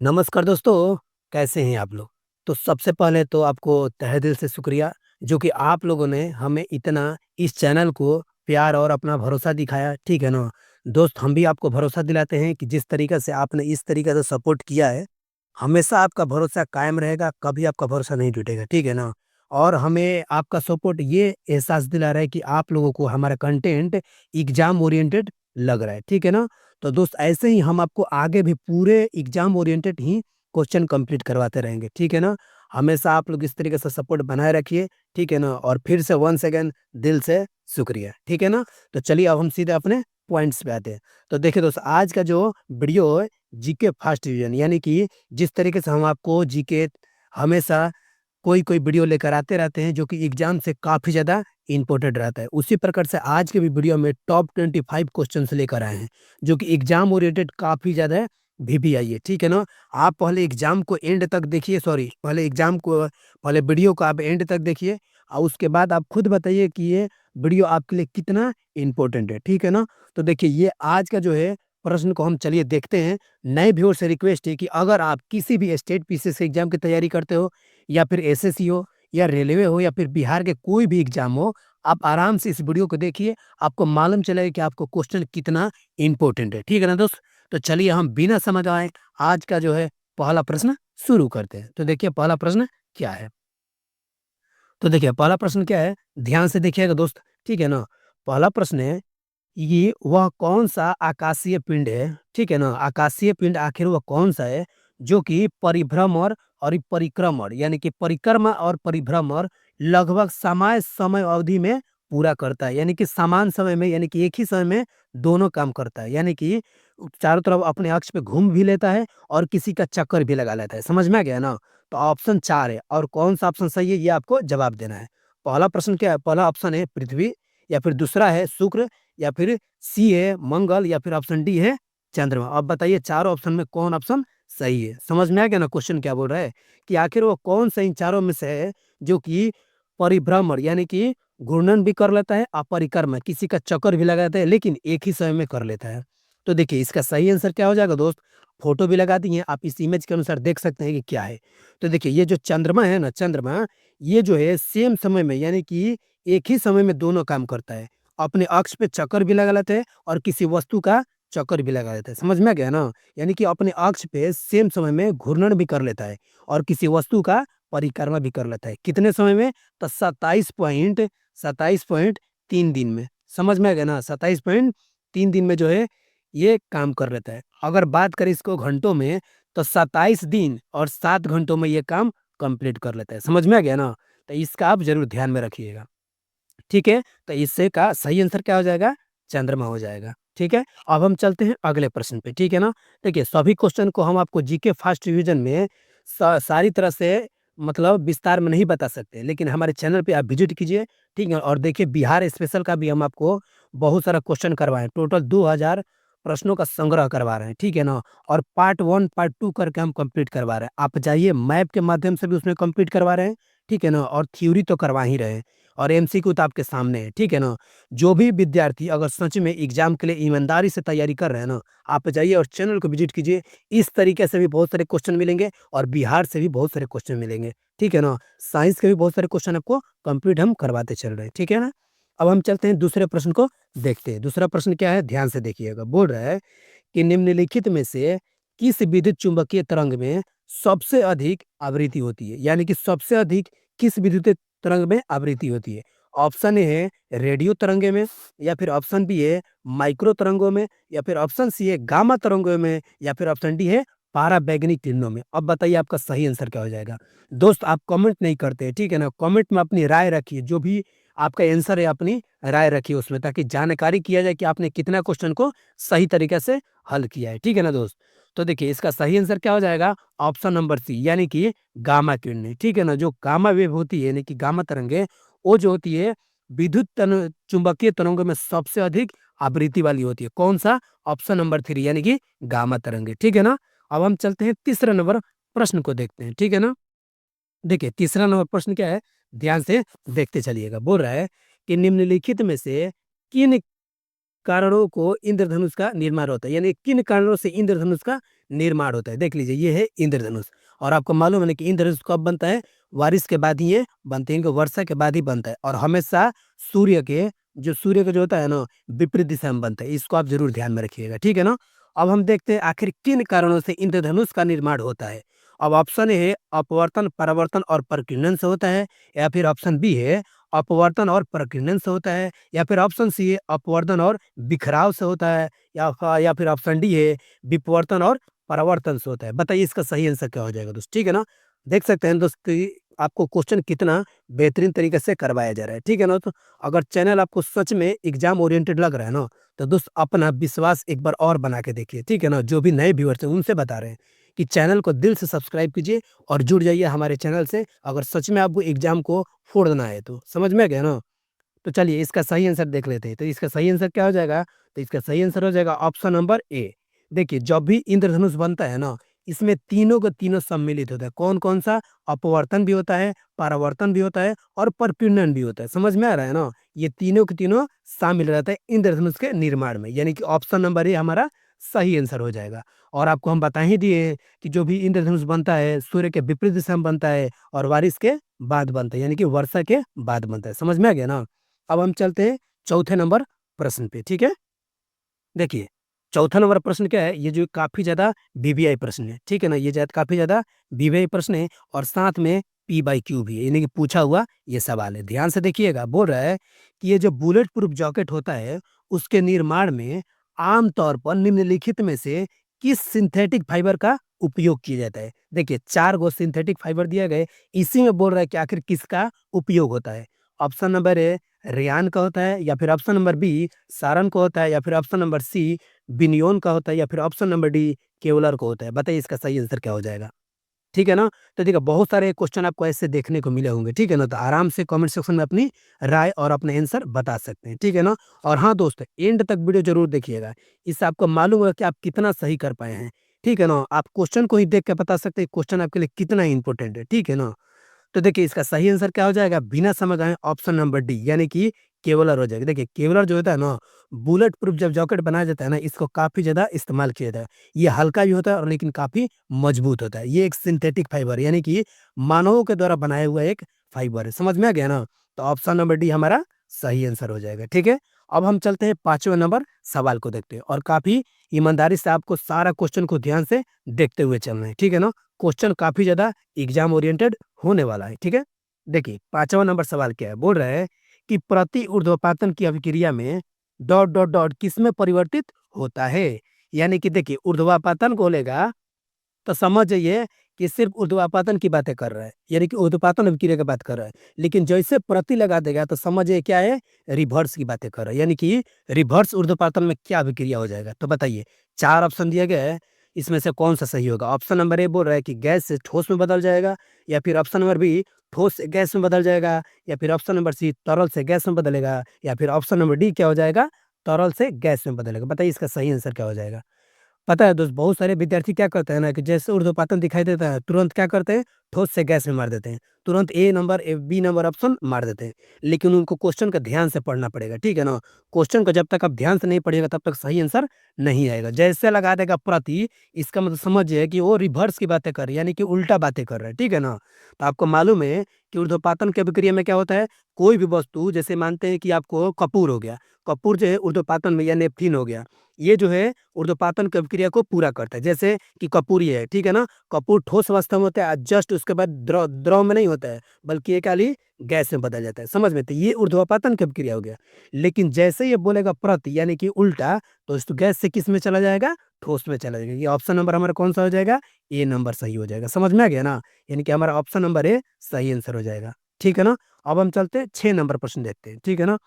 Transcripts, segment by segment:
नमस्कार दोस्तों, कैसे हैं आप लोग? तो सबसे पहले तो आपको तहे दिल से शुक्रिया जो कि आप लोगों ने हमें इतना इस चैनल को प्यार और अपना भरोसा दिखाया, ठीक है ना? दोस्त हम भी आपको भरोसा दिलाते हैं कि जिस तरीक़े से आपने इस तरीक़े से सपोर्ट किया है, हमेशा आपका भरोसा कायम रहेगा, कभी आपका भरोसा नहीं टूटेगा, ठीक है ना? और हमें आपका सपोर्ट ये एहसास दिला रहा है कि आप लोगों को हमारा कंटेंट एग्ज़ाम ओरिएंटेड लग रहा है, ठीक है ना? तो दोस्त ऐसे ही हम आपको आगे भी पूरे एग्ज़ाम ओरिएंटेड ही क्वेश्चन कंप्लीट करवाते रहेंगे, ठीक है ना? हमेशा आप लोग इस तरीके से सपोर्ट बनाए रखिए, ठीक है ना? और फिर से वन्स अगेन दिल से शुक्रिया, ठीक है ना? तो चलिए अब हम सीधे अपने पॉइंट्स पे आते हैं। तो देखिए दोस्त आज का जो वीडियो है जीके फर्स्ट डिवीज़न यानी कि जिस तरीके से हम आपको जीके हमेशा कोई-कोई वीडियो लेकर आते रहते हैं जो कि एग्ज़ाम से काफ़ी ज़्यादा इम्पोर्टेंट रहता है। उसी प्रकार से आज के भी वीडियो में टॉप 25 क्वेश्चन्स लेकर आए हैं, जो कि एग्ज़ाम ओरिएंटेड काफ़ी ज़्यादा वीवीआई है, ठीक है ना? आप पहले एग्ज़ाम को एंड तक देखिए पहले वीडियो को आप एंड तक देखिए और उसके बाद आप खुद बताइए कि ये वीडियो आपके लिए कितना इम्पोर्टेंट है, ठीक है ना? तो देखिए ये आज का जो है प्रश्न को हम चलिए देखते हैं। नए व्यूअर से रिक्वेस्ट है कि अगर आप किसी भी स्टेट पीसीएस एग्ज़ाम की तैयारी करते हो या फिर एसएससी हो या रेलवे हो या फिर बिहार के कोई भी एग्ज़ाम हो, आप आराम से इस वीडियो को देखिए, आपको मालूम चलेगा कि आपको क्वेश्चन कितना इम्पोर्टेंट है, ठीक है ना दोस्त? तो चलिए हम बिना समय गवाए आज का जो है पहला प्रश्न शुरू करते हैं। तो देखिए पहला प्रश्न क्या है? तो देखिए पहला प्रश्न क्या है? ध्यान से देखिएगा दोस्त, ठीक है ना? पहला प्रश्न है ये वह कौन-सा आकाशीय पिंड है, ठीक है ना? आकाशीय पिंड आखिर वह कौन-सा है, जो कि परिभ्रमण और परिक्रमण यानी कि परिक्रमा और परिभ्रमण लगभग समान समय अवधि में पूरा करता है। यानी कि समान समय में यानी कि एक ही समय में दोनों काम करता है। यानी कि चारों तरफ अपने अक्ष पे घूम भी लेता है और किसी का चक्कर भी लगा लेता है। समझ में आ गया ना? तो ऑप्शन 4 है और कौन-सा ऑप्शन सही है ये आपको जवाब देना है। पहला प्रश्न क्या है? पहला ऑप्शन है पृथ्वी या फिर दूसरा है शुक्र या फिर सी है मंगल या फिर ऑप्शन डी है चंद्रमा। अब बताइए चारों ऑप्शन में कौन ऑप्शन सही है? समझ में आ गया ना क्वेश्चन क्या बोल रहा है? कि आखिर वो कौन सा इन चारों में से है जो कि परिभ्रमण यानी कि घूर्णन भी कर लेता है और परिक्रमा किसी का चक्कर भी लगा देता है लेकिन एक ही समय में कर लेता है। तो देखिए इसका सही आंसर क्या हो जाएगा दोस्त? फोटो भी लगा दी है, आप इस इमेज के अनुसार देख सकते हैं कि क्या है। तो देखिए ये जो चंद्रमा है ना चंद्रमा, ये जो है सेम समय में यानी कि एक ही समय में दोनों काम करता है। अपने अक्ष पे चक्कर भी लगा लेते हैं और किसी वस्तु का चक्कर भी लगा देता है। समझ में आ गया ना? यानी कि अपने अक्ष पे सेम समय में घूर्णन भी कर लेता है और किसी वस्तु का परिक्रमा भी कर लेता है। कितने समय में? तो 27.3 दिन में। समझ में आ गया ना? 27.3 दिन में जो है ये काम कर लेता है। अगर बात करें इसको घंटों में तो 27 दिन और 7 घंटों में ये काम कंप्लीट कर लेता है। समझ में आ गया ना? तो इसका आप ज़रूर ध्यान में रखिएगा। ठीक है? तो इससे का सही आंसर क्या हो जाएगा? चंद्रमा हो जाएगा। ठीक है? अब हम चलते हैं अगले प्रश्न पे, ठीक है ना? देखिए सभी क्वेश्चन को हम आपको जीके फर्स्ट रिवीजन में सारी तरह से मतलब विस्तार में नहीं बता सकते, लेकिन हमारे चैनल पे आप विज़िट कीजिए, ठीक है? और देखिए बिहार स्पेशल का भी हम आपको बहुत सारा क्वेश्चन करवाएँ, टोटल 2000 प्रश्नों का संग्रह करवा रहे हैं, ठीक है ना? और पार्ट 1, पार्ट 2 करके हम कंप्लीट करवा रहे हैं। आप जाइए मैप के माध्यम से भी उसमें कंप्लीट करवा रहे हैं, ठीक है ना? और थ्योरी तो करवा ही रहे हैं। और एमसीक्यू तो आपके सामने है, ठीक है ना? जो भी विद्यार्थी अगर सच में एग्ज़ाम के लिए ईमानदारी से तैयारी कर रहे हैं ना, आप जाइए और चैनल को विज़िट कीजिए। इस तरीके से भी बहुत सारे क्वेश्चन मिलेंगे और बिहार से भी बहुत सारे क्वेश्चन मिलेंगे, ठीक है ना? साइंस के भी बहुत सारे क्वेश्चन आपको कंप्लीट हम करवाते चल रहे हैं, ठीक है ना? अब हम चलते हैं दूसरे प्रश्न को देखते हैं। दूसरा प्रश्न क्या है? ध्यान से देखिएगा। बोल रहा है कि निम्नलिखित में से किस विद्युत चुम्बकीय तरंग में सबसे अधिक आवृत्ति होती है? यानी कि सबसे अधिक किस विद्युत तरंग में आवृत्ति होती है? ऑप्शन ए है रेडियो तरंगे में या फिर ऑप्शन बी है माइक्रो तरंगों में या फिर ऑप्शन सी है गामा तरंगों में या फिर ऑप्शन डी है पाराबैंगनी किरणों में। अब बताइए आपका सही आंसर क्या हो जाएगा? दोस्त आप कमेंट नहीं करते, ठीक है ना? कमेंट में अपनी राय रखिए, जो भी आपका आंसर है अपनी राय रखिए उसमें ताकि जानकारी किया जाए कि आपने कितना क्वेश्चन को सही तरीके से हल किया है, ठीक है ना दोस्त? तो देखिए इसका सही आंसर क्या हो जाएगा? ऑप्शन नंबर सी यानी कि गामा किरणें, ठीक है ना? जो गामा वेव होती है यानी कि गामा तरंगें, वो जो होती है विद्युत चुंबकीय तरंगों में सबसे अधिक आवृत्ति वाली होती है। कौन-सा? ऑप्शन नंबर 3 यानी कि गामा तरंगे, ठीक है ना? अब हम चलते हैं तीसरा नंबर प्रश्न को देखते हैं, ठीक है ना? देखिए तीसरा नंबर प्रश्न क्या है? ध्यान से देखते चलिएगा। बोल रहा है कि निम्नलिखित में से किन कारणों को इंद्रधनुष का निर्माण होता है, यानी किन कारणों से इंद्रधनुष का निर्माण होता है। देख लीजिए ये है इंद्रधनुष। और आपको मालूम है ना कि इंद्रधनुष कब बनता है? बारिश के बाद ही ये बनते हैं, इनको वर्षा के बाद ही बनता है और हमेशा सूर्य के सूर्य का जो होता है ना विपरीत दिशा में बनता है। इसको आप ज़रूर ध्यान में रखिएगा, ठीक है ना? अब हम देखते हैं आखिर किन कारणों से इंद्रधनुष का निर्माण होता है। अब ऑप्शन ए है अपवर्तन, परावर्तन और प्रकीर्णन से होता है, या फिर ऑप्शन बी है अपवर्तन और प्रकीर्णन से होता है, या फिर ऑप्शन सी है अपवर्तन और बिखराव से होता है, या फिर ऑप्शन डी है विपवर्तन और परावर्तन से होता है। बताइए इसका सही आंसर क्या हो जाएगा दोस्त, ठीक है ना? देख सकते हैं दोस्त कि आपको क्वेश्चन कितना बेहतरीन तरीके से करवाया जा रहा है, ठीक है ना? तो अगर चैनल आपको सच में एग्जाम ओरिएंटेड लग रहा है ना, तो दोस्त अपना विश्वास एक बार और बना के देखिए, ठीक है ना? जो भी नए व्यूअर्स हैं उनसे बता रहे हैं कि चैनल को दिल से सब्सक्राइब कीजिए और जुड़ जाइए हमारे चैनल से, अगर सच में आपको एग्जाम को फोड़ना है तो। समझ में आ गया ना? तो चलिए इसका सही आंसर देख लेते हैं। तो इसका सही आंसर क्या हो जाएगा? तो इसका सही आंसर हो जाएगा ऑप्शन नंबर ए। देखिए जब भी इंद्रधनुष बनता है ना, इसमें तीनों के तीनों सम्मिलित होता है। कौन-कौन सा? अपवर्तन भी होता है, परावर्तन भी होता है और प्रकीर्णन भी होता है। समझ में आ रहा है ना? ये तीनों के तीनों शामिल रहता है इंद्रधनुष के निर्माण में, यानी कि ऑप्शन नंबर ए हमारा सही आंसर हो जाएगा। और आपको हम बता ही दिए हैं कि जो भी इंद्रधनुष बनता है, सूर्य के विपरीत दिशा में बनता है और बारिश के बाद बनता है, यानी कि वर्षा के बाद बनता है। समझ में आ गया ना? अब हम चलते हैं चौथे नंबर प्रश्न पे, ठीक है? देखिए, चौथा नंबर प्रश्न क्या है? ये जो काफ़ी ज़्यादा वीवीआई प्रश्न है, ठीक है ना? ये काफ़ी ज़्यादा वीवीआई प्रश्न है और साथ में पी बाई क्यू भी है, यानी कि पूछा हुआ ये सवाल है। ध्यान से देखिएगा, बोल रहा है कि ये जो बुलेट प्रूफ जैकेट होता है, उसके निर्माण में आम तौर पर निम्नलिखित में से किस सिंथेटिक फाइबर का उपयोग किया जाता है? देखिए, 4 गो सिंथेटिक फाइबर दिए गए, इसी में बोल रहा है कि आखिर किसका उपयोग होता है? ऑप्शन नंबर ए रेयान का होता है, या फिर ऑप्शन नंबर बी सारन का होता है, या फिर ऑप्शन नंबर सी विनियोन का होता है, या फिर ऑप्शन नंबर डी केवलर का होता है। बताइए इसका सही आंसर क्या हो जाएगा? ठीक है ना? तो देखिए बहुत सारे क्वेश्चन आपको ऐसे देखने को मिले होंगे, ठीक है ना? तो आराम से कमेंट सेक्शन में अपनी राय और अपने आंसर बता सकते हैं, ठीक है ना? और हाँ दोस्त, एंड तक वीडियो ज़रूर देखिएगा, इससे आपको मालूम होगा कि आप कितना सही कर पाए हैं, ठीक है ना? आप क्वेश्चन को ही देख के बता सकते हैं क्वेश्चन आपके लिए कितना इम्पोर्टेंट है, ठीक है ना? तो देखिए इसका सही आंसर क्या हो जाएगा? बिना समझ आए ऑप्शन नंबर डी, यानी कि केवलर हो जाएगा। देखिए केवलर जो होता है ना, बुलेट प्रूफ जब जैकेट बनाया जाता है ना, इसको काफ़ी ज़्यादा इस्तेमाल किया जाता है। ये हल्का भी होता है और लेकिन काफ़ी मजबूत होता है। ये एक सिंथेटिक फाइबर है, यानी कि मानवों के द्वारा बनाया हुआ एक फाइबर है। समझ में आ गया ना? तो ऑप्शन नंबर डी हमारा सही आंसर हो जाएगा, ठीक है? अब हम चलते हैं 5वें नंबर सवाल को देखते हैं और काफ़ी ईमानदारी से आपको सारा क्वेश्चन को ध्यान से देखते हुए चलना है, ठीक है ना? क्वेश्चन काफ़ी ज़्यादा एग्ज़ाम ओरिएंटेड होने वाला है, ठीक है? देखिए 5वां नंबर सवाल क्या है? बोल रहा है कि प्रति ऊर्ध्वपातन की अभिक्रिया में किसमें परिवर्तित होता है? यानी कि देखिए ऊर्ध्वपातन को लेगा तो समझ जाइए कि सिर्फ ऊर्ध्वपातन की बातें कर रहा है, यानी कि ऊर्ध्वपातन अभिक्रिया की बात कर रहा है। लेकिन जैसे प्रति लगा देगा तो समझिए क्या है? रिवर्स की बातें कर रहा है, यानी कि रिवर्स ऊर्ध्वपातन में क्या अभिक्रिया हो जाएगा? तो बताइए 4 ऑप्शन दिए गए हैं, इसमें से कौन-सा सही होगा? ऑप्शन नंबर ए बोल रहा है कि गैस से ठोस में बदल जाएगा, या फिर ऑप्शन नंबर बी ठोस से गैस में बदल जाएगा, या फिर ऑप्शन नंबर सी तरल से गैस में बदलेगा, या फिर ऑप्शन नंबर डी क्या हो जाएगा? तरल से गैस में बदलेगा। बताइए इसका सही आंसर क्या हो जाएगा? पता है दोस्त बहुत सारे विद्यार्थी क्या करते हैं ना कि जैसे ऊर्ध्वपातन दिखाई देता है तुरंत क्या करते हैं ठोस से गैस में मार देते हैं, तुरंत बी नंबर ऑप्शन मार देते हैं। लेकिन उनको क्वेश्चन का ध्यान से पढ़ना पड़ेगा, ठीक है ना? क्वेश्चन को जब तक आप ध्यान से नहीं पढ़िएगा तब तक सही आंसर नहीं आएगा। जैसे लगा देगा प्रति, इसका मतलब समझिए कि वो रिवर्स की बातें कर रहे हैं, यानी कि उल्टा बातें कर रहे हैं, ठीक है ना? तो आपको मालूम है कि ऊर्ध्वपातन की अभिक्रिया में क्या होता है? कोई भी वस्तु जैसे मानते हैं कि आपको कपूर हो गया, कपूर जो है ऊर्ध्वपातन में या नेपथीन हो गया, ये जो है ऊर्ध्वपातन की अभिक्रिया को पूरा करता है। जैसे कि कपूर ये है, ठीक है ना? कपूर ठोस अवस्था में होता है, जस्ट उसके बाद द्रव द्रव में नहीं होता है, बल्कि ये खाली गैस में बदल जाता है। समझ में? तो ये ऊर्ध्वपातन की अभिक्रिया हो गया। लेकिन जैसे ये बोलेगा प्रति यानी कि उल्टा, तो इस गैस से किस में चला जाएगा? ठोस में चला जाएगा। ये ऑप्शन नंबर हमारा कौन-सा हो जाएगा? ए नंबर सही हो जाएगा। समझ में आ गया ना? यानी कि हमारा ऑप्शन नंबर ए सही आंसर हो जाएगा। ठीक है ना? अब हम चलते हैं 6 नंबर प्रश्न देखते हैं। ठीक है ना?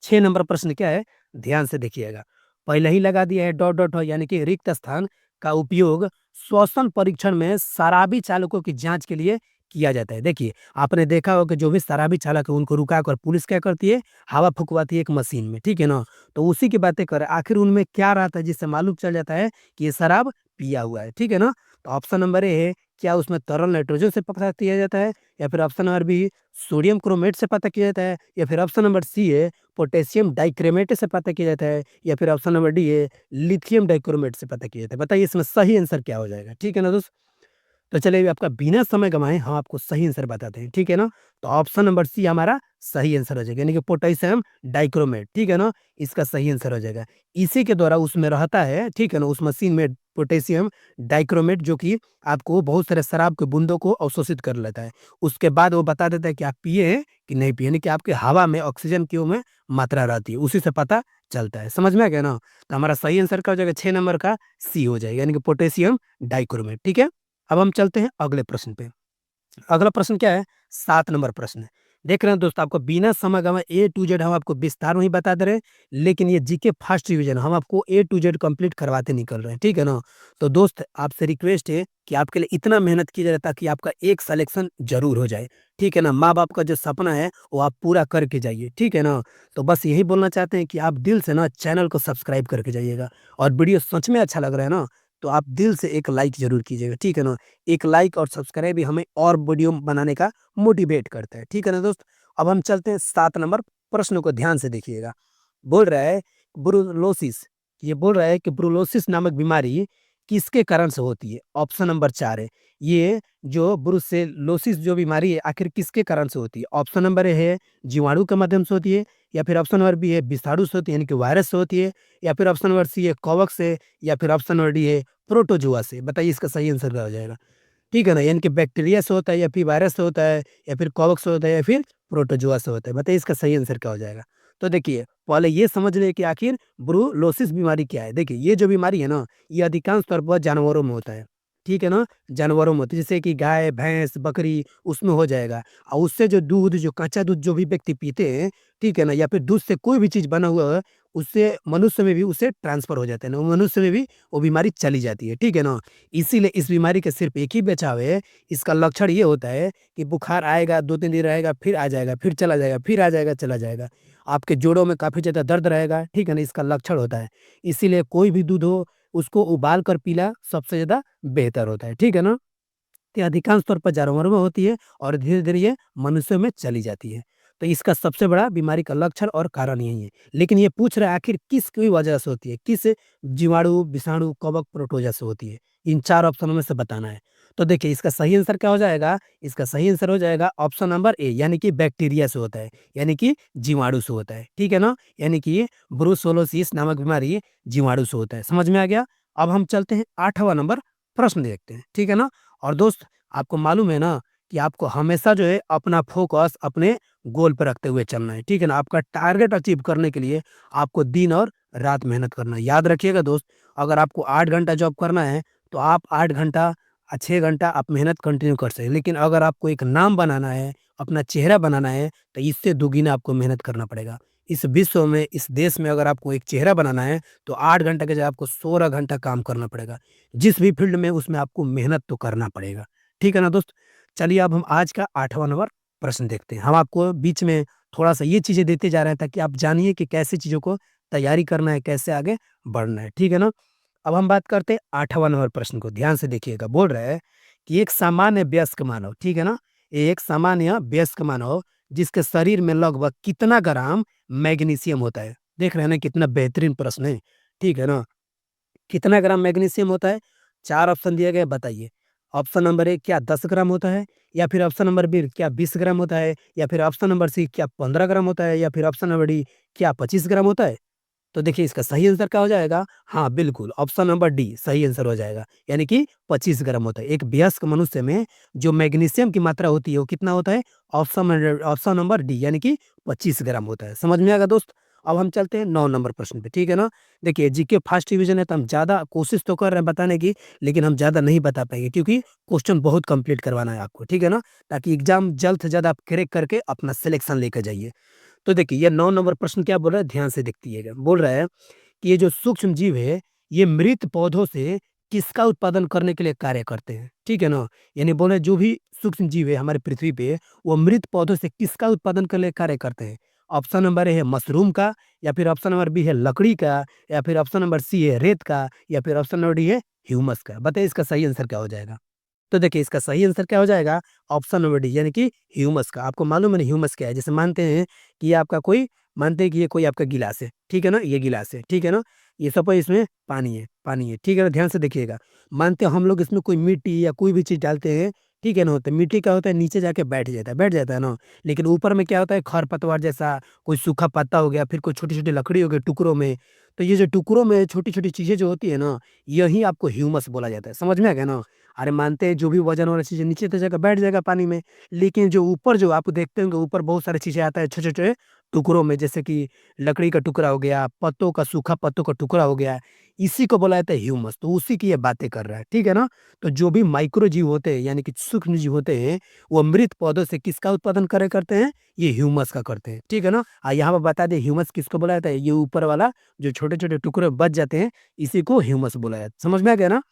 6 नंबर प्रश्न क्या है? ध्यान से देखिएगा। पहले ही लगा दिया है डॉट यानी कि रिक्त स्थान का उपयोग श्वसन परीक्षण में शराबी चालकों की जाँच के लिए किया जाता है। देखिए, आपने देखा होगा कि जो भी शराबी चालक है उनको रुकाकर पुलिस क्या करती है? हवा फुकवाती है एक मशीन में, ठीक है ना? तो उसी की बातें कर रहे हैं। आखिर उनमें क्या रहता है जिससे मालूम चल जाता है कि ये शराब पिया हुआ है, ठीक है ना? तो ऑप्शन नंबर ए है क्या उसमें तरल नाइट्रोजन से पता किया जाता है, या फिर option number B sodium chromate से पता किया जाता है, या फिर ऑप्शन नंबर सी है पोटेशियम डाइक्रोमेट से पता किया जाता है, या फिर ऑप्शन नंबर डी है लिथियम डाइक्रोमेट से पता किया जाता है। बताइए इसमें सही आंसर क्या हो जाएगा? ठीक है ना दोस्त? तो चलिए अभी आपका बिना समय गँवाए हम आपको सही आंसर बताते हैं, ठीक है ना? तो ऑप्शन नंबर सी हमारा सही आंसर हो जाएगा, यानी कि पोटेशियम डाइक्रोमेट, ठीक है ना? इसका सही आंसर हो जाएगा। इसी के द्वारा उसमें रहता है, ठीक है ना? उस मशीन में पोटेशियम डाइक्रोमेट जो कि आपको बहुत सारे शराब के बूंदों को अवशोषित कर लेता है। उसके बाद वो बता देता है कि आप पिए हैं कि नहीं पिए, यानी कि आपके हवा में ऑक्सीजन की में मात्रा रहती है, उसी से पता चलता है। समझ में आ गया ना? तो हमारा सही आंसर क्या हो जाएगा? 6 नंबर का सी हो जाएगा, यानी कि पोटेशियम डाइक्रोमेट, ठीक है? अब हम चलते हैं अगले प्रश्न पे। अगला प्रश्न क्या है? 7 नंबर प्रश्न है। देख रहे हैं दोस्त, आपको बिना समय गँवाए ए टू ज़ेड हम आपको विस्तार में ही बता दे रहे हैं, लेकिन ये जीके फर्स्ट रिवीजन हम आपको ए टू ज़ेड कंप्लीट करवाते निकल रहे हैं, ठीक है ना? तो दोस्त आपसे रिक्वेस्ट है कि आपके लिए इतना मेहनत की जाए ताकि आपका एक सिलेक्शन ज़रूर हो जाए, ठीक है ना? माँ-बाप का जो सपना है वो आप पूरा करके जाइए, ठीक है ना? तो बस यही बोलना चाहते हैं कि आप दिल से ना चैनल को सब्सक्राइब करके जाइएगा, और वीडियो सच में अच्छा लग रहा है ना, तो आप दिल से एक लाइक ज़रूर कीजिएगा, ठीक है ना? एक लाइक और सब्सक्राइब ही हमें और वीडियो बनाने का मोटिवेट करता है, ठीक है ना दोस्त? अब हम चलते हैं 7 नंबर प्रश्न को ध्यान से देखिएगा। बोल रहा है ब्रुलोसिस, ये बोल रहा है कि ब्रुलोसिस नामक बीमारी किसके कारण से होती है? ऑप्शन नंबर 4 है। ये जो ब्रुसेलोसिस जो बीमारी है आखिर किसके कारण से होती है? ऑप्शन नंबर ए है जीवाणु के माध्यम से होती है, या फिर ऑप्शन नंबर बी है विषाणु से होती है, यानी कि वायरस से होती है, या फिर ऑप्शन नंबर सी है कवक से, या फिर ऑप्शन नंबर डी है प्रोटोजुआ से। बताइए इसका सही आंसर क्या हो जाएगा? ठीक है ना? यानी कि बैक्टीरिया से होता है, या फिर वायरस से होता है, या फिर कवक से होता है, या फिर प्रोटोजुआ से होता है। बताइए इसका सही आंसर क्या हो जाएगा? तो देखिए, पहले ये समझ लें कि आखिर ब्रुलोसिस बीमारी क्या है? देखिए, ये जो बीमारी है ना, ये अधिकांश तौर पर जानवरों में होता है। ठीक है ना? जानवरों में होता है, जैसे कि गाय, भैंस, बकरी उसमें हो जाएगा, और उससे जो दूध, जो कच्चा दूध जो भी व्यक्ति पीते हैं, ठीक है ना? या फिर दूध से कोई भी चीज़ बना हुआ है, उससे मनुष्य में भी उसे ट्रांसफ़र हो जाता है ना, मनुष्य में भी वो बीमारी चली जाती है। ठीक है ना? इसीलिए इस बीमारी का सिर्फ़ एक ही बचाव है। इसका लक्षण ये होता है कि बुखार आएगा, 2-3 दिन रहेगा, फिर आ जाएगा, फिर चला जाएगा, फिर आ जाएगा, चला जाएगा। आपके जोड़ों में काफ़ी ज़्यादा दर्द रहेगा, ठीक है ना? इसका लक्षण होता है। इसीलिए कोई भी दूध हो, उसको उबाल कर पीना सबसे ज़्यादा बेहतर होता है, ठीक है ना? ये अधिकांश तौर पर जानवरों में होती है, और धीरे-धीरे ये मनुष्यों में चली जाती है। तो इसका सबसे बड़ा बीमारी का लक्षण और कारण यही है। लेकिन ये पूछ रहा है आखिर किसकी वजह से होती है? किस जीवाणु, विषाणु, कवक, प्रोटोज़ा से होती है? इन 4 ऑप्शनों में से बताना है। तो देखिए इसका सही आंसर क्या हो जाएगा? इसका सही आंसर हो जाएगा ऑप्शन नंबर ए, यानी कि बैक्टीरिया से होता है, यानी कि जीवाणु से होता है। ठीक है ना? यानी कि ब्रुसोलोसिस नामक बीमारी जीवाणु से होता है। समझ में आ गया? अब हम चलते हैं 8वाँ नंबर प्रश्न देखते हैं। ठीक है ना? और दोस्त आपको मालूम है ना कि आपको हमेशा जो है अपना फ़ोकस अपने गोल पे रखते हुए चलना है, ठीक है ना? आपका टारगेट अचीव करने के लिए आपको दिन और रात मेहनत करना है। याद रखिएगा दोस्त, अगर आपको 8 घंटा जॉब करना है, तो आप 8 घंटा 6 घंटा आप मेहनत कंटिन्यू कर सकते हैं। लेकिन अगर आपको एक नाम बनाना है, अपना चेहरा बनाना है, तो इससे दुगुना आपको मेहनत करना पड़ेगा। इस विश्व में, इस देश में अगर आपको एक चेहरा बनाना है, तो 8 घंटे की जगह आपको 16 घंटा काम करना पड़ेगा। जिस भी फ़ील्ड में उसमें आपको मेहनत तो करना पड़ेगा। ठीक है ना दोस्त? चलिए अब हम आज का 8वाँ नंबर प्रश्न देखते हैं। हम आपको बीच में थोड़ा-सा ये चीज़ें देते जा रहे हैं ताकि आप जानिए कि कैसे चीज़ों को तैयारी करना है, कैसे आगे बढ़ना है। ठीक है ना? अब हम बात करते हैं 8वाँ नंबर प्रश्न को, ध्यान से देखिएगा। बोल रहा है कि एक सामान्य वयस्क मानव, ठीक है ना? एक सामान्य वयस्क मानव जिसके शरीर में लगभग कितना ग्राम मैग्नीशियम होता है? देख रहे हैं ना कितना बेहतरीन प्रश्न है। ठीक है ना? कितना ग्राम मैग्नीशियम होता है? 4 ऑप्शन दिए गए, बताइए। ऑप्शन नंबर ए क्या 10 ग्राम होता है? या फिर ऑप्शन नंबर बी क्या 20 ग्राम होता है? या फिर ऑप्शन नंबर सी क्या 15 ग्राम होता है? या फिर ऑप्शन नंबर डी क्या 25 ग्राम होता है? तो देखिए इसका सही आंसर क्या हो जाएगा? हाँ, बिल्कुल ऑप्शन नंबर डी सही आंसर हो जाएगा, यानी कि 25 ग्राम होता है। एक वयस्क मनुष्य में जो मैग्नीशियम की मात्रा होती है वो कितना होता है? ऑप्शन नंबर डी यानी कि 25 ग्राम होता है। समझ में आएगा दोस्त? अब हम चलते हैं 9 नंबर प्रश्न पे, ठीक है ना? देखिए जीके फर्स्ट डिवीजन है तो हम ज़्यादा कोशिश तो कर रहे हैं बताने की, लेकिन हम ज़्यादा नहीं बता पाएँगे क्योंकि क्वेश्चन बहुत कंप्लीट करवाना है आपको, ठीक है ना? ताकि एग्ज़ाम जल्द से जल्द आप क्रैक करके अपना सिलेक्शन लेके जाइए। तो देखिए ये 9 नंबर प्रश्न क्या बोल रहा है, ध्यान से देखिएगा। बोल रहा है कि ये जो सूक्ष्म जीव है, ये मृत पौधों से किसका उत्पादन करने के लिए कार्य करते हैं? ठीक है ना? यानी बोले जो भी सूक्ष्म जीव है हमारे पृथ्वी पे, वो मृत पौधों से किसका उत्पादन के लिए कार्य करते हैं? ऑप्शन नंबर ए है मशरूम का, या फिर ऑप्शन नंबर बी है लकड़ी का, या फिर ऑप्शन नंबर सी है रेत का, या फिर ऑप्शन नंबर डी है ह्यूमस का। बताइए इसका सही आंसर क्या हो जाएगा? तो देखिए इसका सही आंसर क्या हो जाएगा? ऑप्शन नंबर डी यानी कि ह्यूमस का। आपको मालूम है ना ह्यूमस क्या है? जैसे मानते हैं कि ये आपका कोई मानते हैं कि ये कोई आपका गिलास है, ठीक है ना? ये गिलास है, ठीक है ना? ये सपोज़ इसमें पानी है, ठीक है ना? ध्यान से देखिएगा। मानते हैं हम लोग इसमें कोई मिट्टी या कोई भी चीज़ डालते हैं, ठीक है ना? तो मिट्टी क्या होता है नीचे जाके बैठ जाता है ना? लेकिन ऊपर में क्या होता है खरपतवार जैसा, कोई सूखा पत्ता हो गया, फिर कोई छोटी-छोटी लकड़ी हो गई टुकड़ों में। तो ये जो टुकड़ों में छोटी-छोटी चीज़ें जो होती है ना, यही आपको ह्यूमस बोला जाता है। समझ में आ गया ना? अरे मानते हैं जो भी वज़न वाला चीज़ें नीचे तो जाकर बैठ जाएगा पानी में, लेकिन जो ऊपर जो आप देखते होंगे ऊपर बहुत सारी चीज़ें आता है छोटे-छोटे टुकड़ों में जैसे कि लकड़ी का टुकड़ा हो गया, पत्तों का सूखा पत्तों का टुकड़ा हो गया, इसी को बोला जाता है ह्यूमस, तो उसी की ये बातें कर रहा है, ठीक है ना? तो जो भी माइक्रो जीव होते हैं यानी कि सूक्ष्म जीव होते हैं, वो मृत पौधों से किसका उत्पादन करे करते हैं? ये ह्यूमस का करते हैं, ठीक है ना? यहाँ पे बता दें ह्यूमस किसको बोला जाता है? ये ऊपर वाला जो छोटे-छोटे टुकड़े बच जाते हैं, इसी को ह्यूमस बोला जाता है। समझ में आ गया ना?